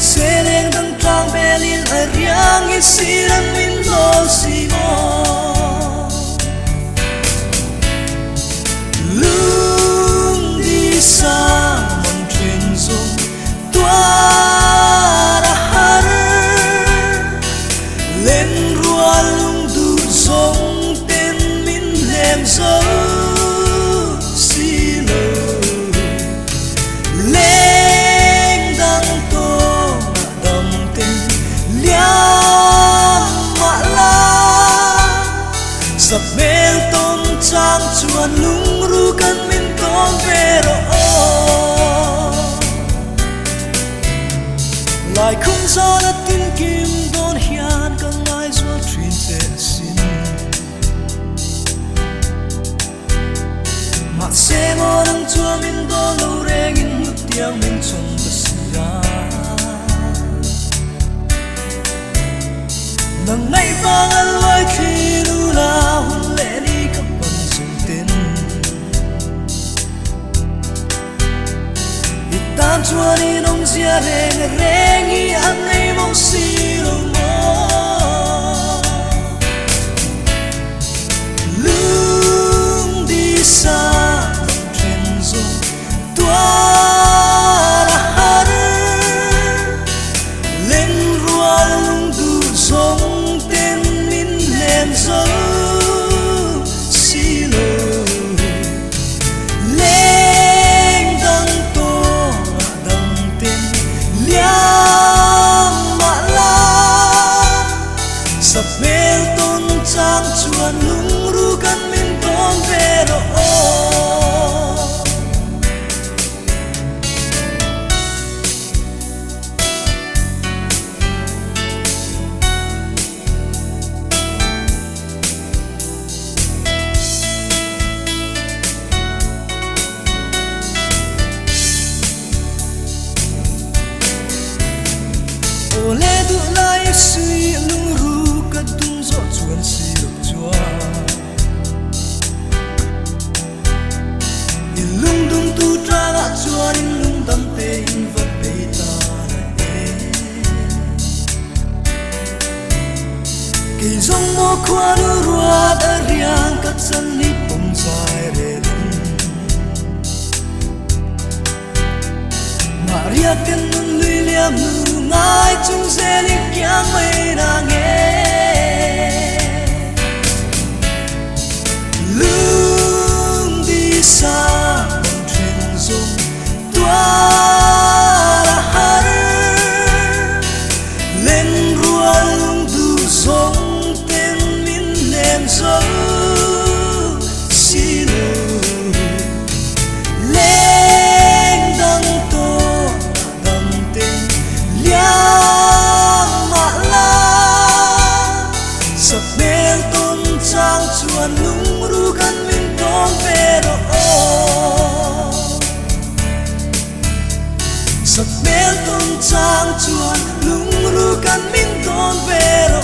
sẽ lên đằng trang bè liên ở riêng ít xí lần mình lo xí mò lưng đi xa mong truyền dung toa đã hát lên rùa lung đủ giống tên mình làm dấu xí lờ lên đằng tô đầm tên liang mạ la sập bên tôn trang chuan lung ru kan min con về rồi lại không gió đã tin kim đón hiền càng ai gió truyền tệ xin mà sẽ ngó đằng chua min đón lâu rèn in nước tiếng min trong bất xia nang nay vang ăn lối khi nu na hun lệ đi khắp bằng sông tên tan chua đi nông chia rèn rèn hi ăn nay mong xì lâu mơ lưng đi xa truyền dung toa đã hát lên rùa lung đủ giống tên mình làm dấu xì lâu lên đằng tô đằng tên liang mạ la sập bên tôn trang chuan lung ru kan min con về rồi ô lê tu lai suy lung ru cất tung gió chuan xì được chua in lung dung tu tra gã chuan in lung tâm tê in vật bê ta kỳ dòng mô khoa nu rùa đã riang cất chân đi bông dài rê Maria tiên nun lui liam nu ngai chung se li kyang mai na nghe lưng đi xa bằng truyền dung toa đã hát lên rùa lung đủ giống tên mình làm dấu xì lờ lên đằng tô đằng tên liang mạ la sập bên tôn trang chuan lung ru kan min con về rồi sập bên tôn trang chuan lung ru kan min con về rồi